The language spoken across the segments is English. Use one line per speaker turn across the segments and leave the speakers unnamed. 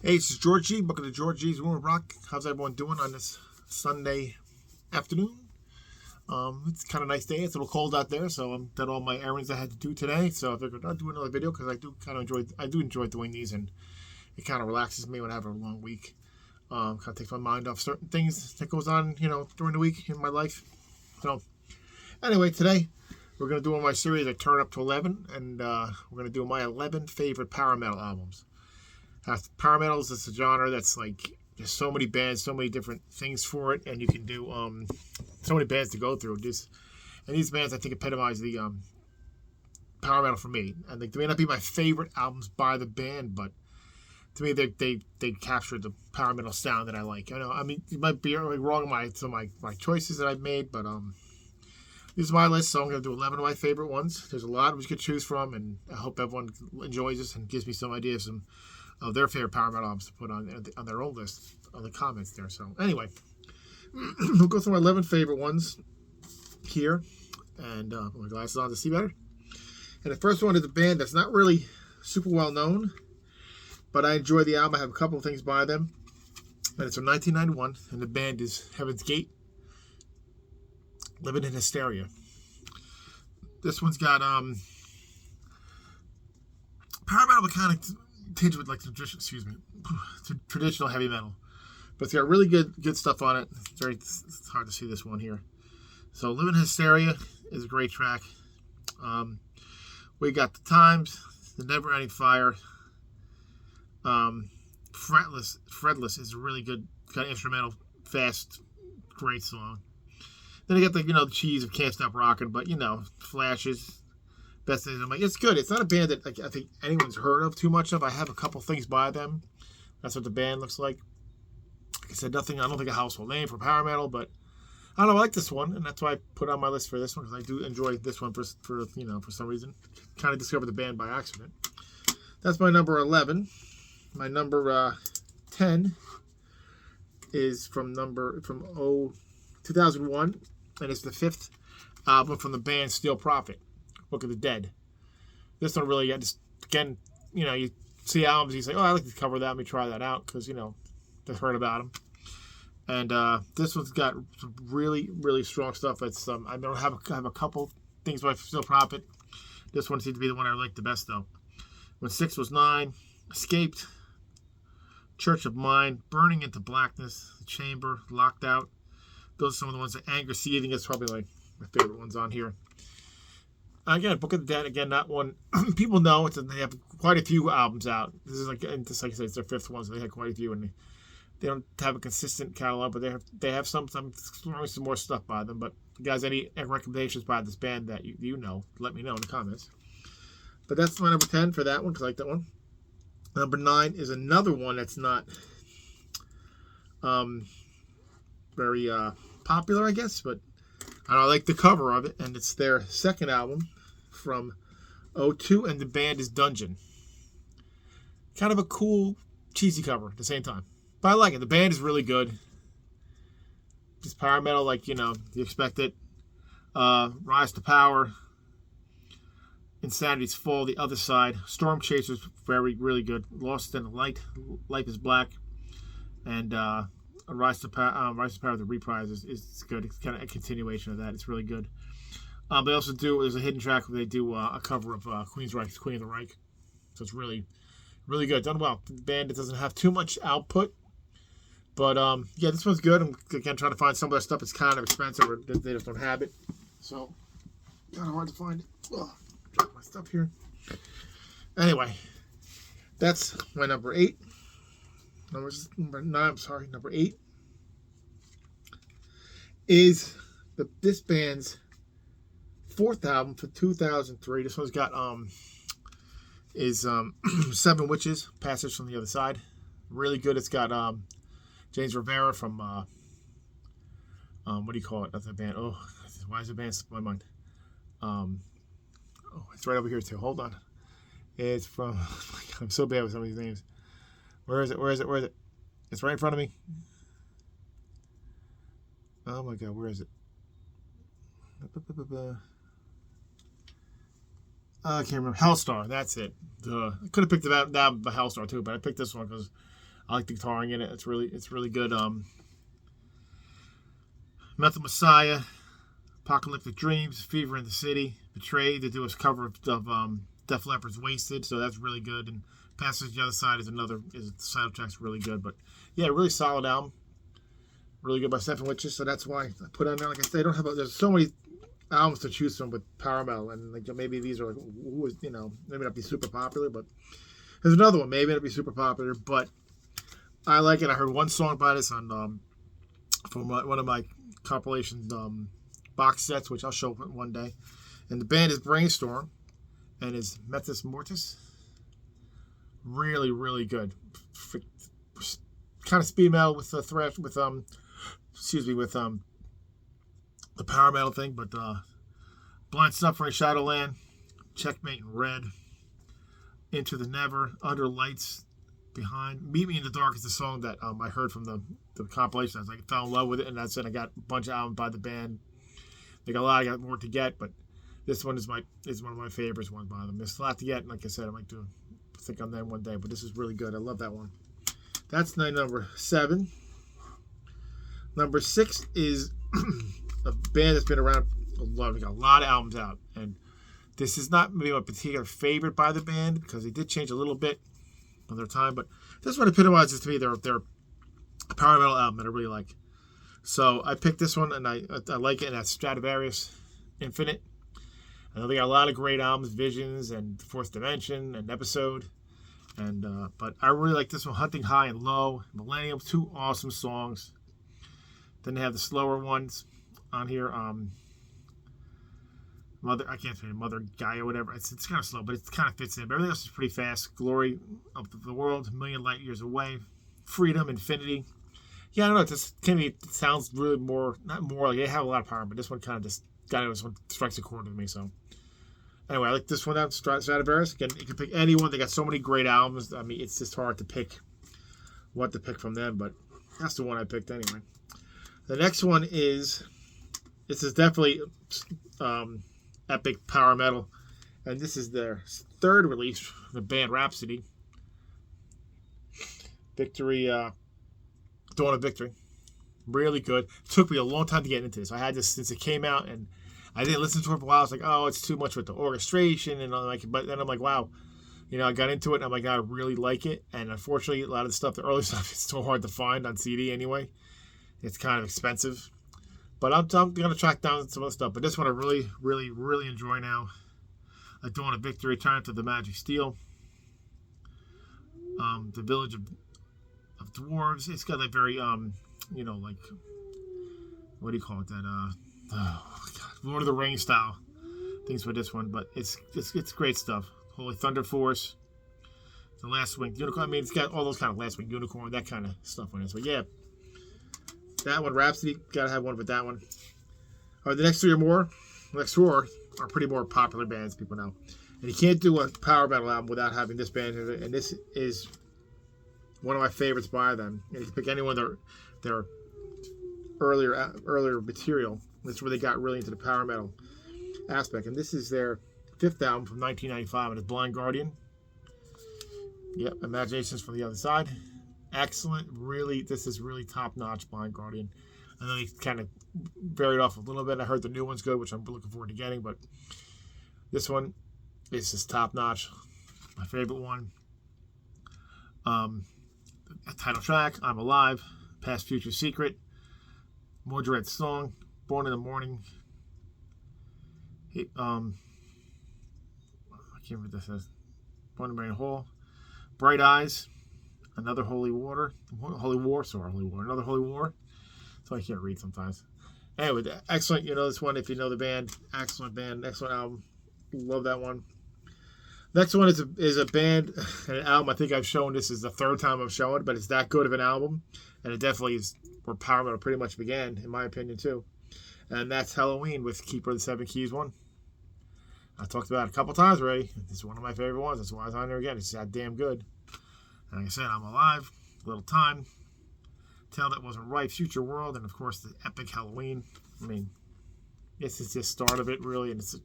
Hey, this is George G. Welcome to George G's Room Rock. How's everyone doing on this Sunday afternoon? It's kind of a nice day. It's a little cold out there, so I'm done all my errands I had to do today. So I figured I'll do another video because I do enjoy doing these, and it kind of relaxes me when I have a long week. Kind of takes my mind off certain things that goes on, during the week in my life. So anyway, today we're gonna do one of my series. I turn up to 11, and we're gonna do my 11 favorite power metal albums. Power metal is a genre that's like there's so many bands, so many different things for it, and you can do so many bands to go through. And these bands I think epitomize the power metal for me. And they may not be my favorite albums by the band, but to me they capture the power metal sound that I like. I mean, it might be wrong in some of my choices that I've made, but this is my list, so I'm going to do 11 of my favorite ones. There's a lot we could choose from, and I hope everyone enjoys this and gives me some ideas of their favorite power metal albums to put on their own list on the comments there. So anyway, we'll go through my 11 favorite ones here, and put my glasses on to see better. And the first one is a band that's not really super well known, but I enjoy the album. I have a couple of things by them, and it's from 1991, and the band is Heaven's Gate, Living in Hysteria. This one's got power metal kind of tinge with like traditional heavy metal, but it's got really good stuff on it. It's hard to see this one here. So Living in Hysteria is a great track. We got The Times, The Never Ending Fire. Fretless is a really good kind of instrumental, fast, great song. Then you got the cheese of Can't Stop Rockin', but Flashes, Best Days of My. It's good. It's not a band that I think anyone's heard of too much of. I have a couple things by them. That's what the band looks like. Like I said, nothing. I don't think a household name for power metal, but I don't know. I like this one, and that's why I put it on my list for this one because I do enjoy this one for some reason. Kind of discovered the band by accident. That's my number 11. My number 10 is from 2001, and it's the fifth album from the band Steel Prophet, Book of the Dead. This one really, again, you see albums, you say, oh, I like to cover that, let me try that out, because, I've heard about them. And this one's got some really, really strong stuff. It's I don't have a couple things by Steel Prophet. This one seems to be the one I like the best, though. When 6 Was 9, Escaped, Church of Mine, Burning into Blackness, The Chamber, Locked Out. Those are some of the ones that Anger Seething is probably like my favorite ones on here. Again, Book of the Dead, again, not one people know. They have quite a few albums out. This is like I said, it's their fifth one, so they had quite a few, and they don't have a consistent catalog, but they have some more stuff by them. But if you guys any recommendations by this band that you know, let me know in the comments. But that's my number 10 for that one because I like that one. Number 9 is another one that's not very popular, I guess, but I like the cover of it, and it's their second album from 2002, and the band is Dungeon. Kind of a cool, cheesy cover at the same time, but I like it. The band is really good. Just power metal, like you expect it. Rise to Power, Insanity's Fall, The Other Side, Storm Chasers, really good. Lost in the Light, Life is Black, and Rise to Power, the Reprise is good. It's kind of a continuation of that. It's really good. They also there's a hidden track where they do a cover of Queen's Reich, Queen of the Reich. So it's really, really good. Done well. The band, it doesn't have too much output, but yeah, this one's good. I'm again trying to find some of their stuff. It's kind of expensive, or they just don't have it. So kind of hard to find it. Ugh, drop my stuff here. Anyway, that's my number 8. Number 8 is this band's fourth album for 2003. This one's got Seven Witches, Passage from the Other Side. Really good. It's got James Rivera from what do you call it? That's a band. Oh, why is the band slipping my mind? It's right over here too. Hold on. It's from. I'm so bad with some of these names. Where is it? It's right in front of me. Oh my God, where is it? I can't remember. Hellstar, that's it. I could have picked that by Hellstar too, but I picked this one because I like the guitaring in it. It's really good. Method Messiah, Apocalyptic Dreams, Fever in the City, Betrayed. They do a cover of Def Leppard's Wasted, so that's really good. And Passage to the Other Side is the side track's really good. But yeah, really solid album. Really good by Seven Witches, so that's why I put on there. Like I said, I don't have there's so many albums to choose from with power metal, and like maybe these are like who is maybe not be super popular, but there's another one maybe it'll be super popular, but I like it. I heard one song by this on from one of my compilation box sets, which I'll show one day, and the band is Brainstorm, and is Metis Mortis. Really, really good. Kind of speed metal with the thrash with the power metal thing, but Blind Suffering, Shadowland, Checkmate in Red, Into the Never, Under Lights, Behind, Meet Me in the Dark is the song that I heard from the compilation. I was like, fell in love with it, and that's it. I got a bunch of albums by the band. They got a lot. I got more to get, but this one is one of my favorites ones by them. There's a lot to get, and like I said, I might think on them one day, but this is really good. I love that one. That's number 7. Number 6 is a band that's been around a lot. We got a lot of albums out, and this is not maybe my particular favorite by the band because they did change a little bit on their time, but this one epitomizes to me their power metal album that I really like. So I picked this one, and I like it, and that's Stratovarius Infinite. I know they got a lot of great albums, Visions and Fourth Dimension and Episode, and but I really like this one, Hunting High and Low, Millennium, 2 awesome songs. Then they have the slower ones on here. Mother Gaia, whatever. It's kind of slow, but it kind of fits in. But everything else is pretty fast. Glory of the World, A Million Light Years Away, Freedom, Infinity. Yeah, I don't know. It sounds really not more like they have a lot of power, but this one kind of just this one strikes a chord with me. So anyway, I like this one out, Stratovarius. Again, you can pick anyone. They got so many great albums. I mean, it's just hard to pick what to pick from them, but that's the one I picked anyway. The next one this is definitely epic power metal, and this is their 3rd release, the band Rhapsody. Victory, Dawn of Victory. Really good. It took me a long time to get into this. I had this since it came out, and I didn't listen to it for a while. I was like, oh, it's too much with the orchestration, and I'm like, but then I'm like, wow, I got into it, and I'm like, I really like it. And unfortunately, a lot of the stuff, the early stuff, is so hard to find on CD anyway. It's kind of expensive. But I'm going to track down some other stuff. But this one I really, really, really enjoy now. Dawn of Victory, Triumph of the Magic Steel. The Village of Dwarves. It's got like very, like, what do you call it? That, Lord of the Rings style things with this one. But it's great stuff. Holy Thunder Force. The Last Winged Unicorn. I mean, it's got all those kind of Last Winged Unicorn, that kind of stuff on it. So, yeah. That one, Rhapsody, gotta have one with that one. All right, the next 4 are pretty more popular bands people know. And you can't do a power metal album without having this band in it. And this is one of my favorites by them. And you can pick any one of their earlier material. That's where they got really into the power metal aspect. And this is their 5th album from 1995, and it's Blind Guardian. Yep, Imaginations from the Other Side. Excellent. Really, this is really top-notch Blind Guardian. I know they kind of varied off a little bit. I heard the new one's good, which I'm looking forward to getting, but this one is just top-notch. My favorite one. Title track, I'm Alive, Past Future Secret, Mordred Song, Born in the Morning. I can't remember what this is. Born in the Morning Hall. Bright Eyes. Another Holy War. Another Holy War. So I can't read sometimes. Anyway, excellent. This one if you know the band. Excellent band. Excellent album. Love that one. Next one is a band, an album. I think I've shown this is the 3rd time I've shown it, but it's that good of an album. And it definitely is where power metal pretty much began, in my opinion, too. And that's Halloween with Keeper of the Seven Keys 1. I talked about it a couple times already. It's one of my favorite ones. That's why I was on there again. It's that damn good. Like I said, I'm Alive, Little Time, Tale That Wasn't Right, Future World, and of course the epic Halloween. I mean, this is the start of it, really, and it's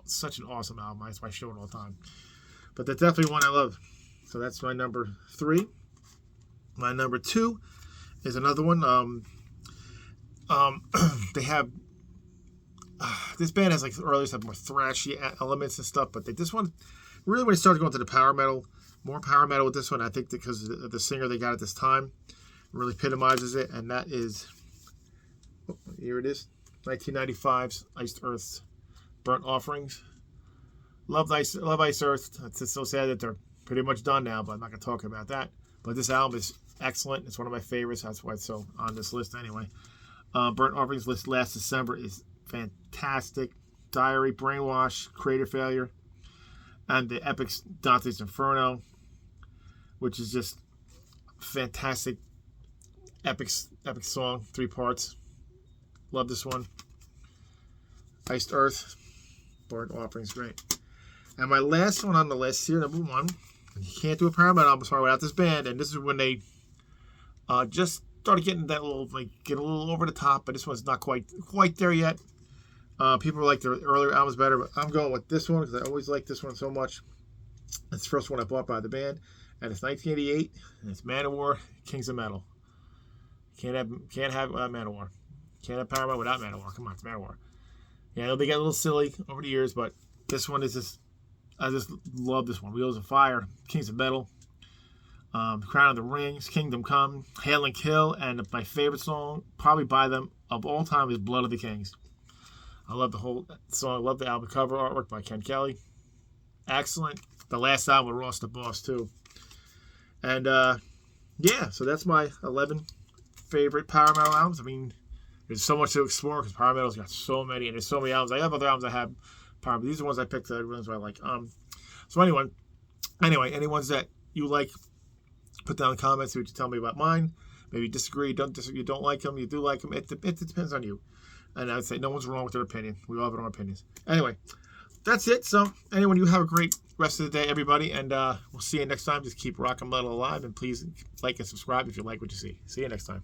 such an awesome album. That's why I show it all the time. But that's definitely one I love. So that's my number 3. My number 2 is another one. They have this band has like earlier stuff, more thrashy elements and stuff, but this one really, when it started going to the power metal, more power metal with this one, I think because the singer they got at this time really epitomizes it, and that is, here it is, 1995's Iced Earth's Burnt Offerings. Love Ice Earth. It's just so sad that they're pretty much done now, but I'm not going to talk about that. But this album is excellent. It's one of my favorites. That's why it's so on this list anyway. Burnt Offerings list last December is fantastic. Diary, Brainwash, Creator Failure, and the epic Dante's Inferno, which is just fantastic, epic song, 3 parts. Love this one. Iced Earth, Burnt Offerings, great. And my last one on the list here, number 1, you can't do a power metal album without this band, and this is when they just started getting that little, get a little over the top, but this one's not quite there yet. People like their earlier albums better, but I'm going with this one because I always liked this one so much. It's the first one I bought by the band, and it's 1988, and it's Manowar, Kings of Metal. Can't have Manowar. Can't have power metal without Manowar. Come on, it's Manowar. Yeah, they get a little silly over the years, but this one is just, I just love this one. Wheels of Fire, Kings of Metal, Crown of the Rings, Kingdom Come, Hail and Kill, and my favorite song, probably by them of all time, is Blood of the Kings. I love the whole song. I love the album cover artwork by Ken Kelly. Excellent. The last album with Ross the Boss, too. And, yeah, so that's my 11 favorite power metal albums. I mean, there's so much to explore because power metal's got so many, and there's so many albums. I have other albums I have power, but these are the ones I picked. The ones I like. So anyway, any ones that you like, put down in the comments. See what you tell me about mine. Maybe disagree. You don't like them. You do like them. It depends on you. And I would say no one's wrong with their opinion. We all have our own opinions. Anyway, that's it. So anyone, you have a great rest of the day, everybody, and we'll see you next time. Just keep rock and metal alive, and please like and subscribe if you like what you see. See you next time.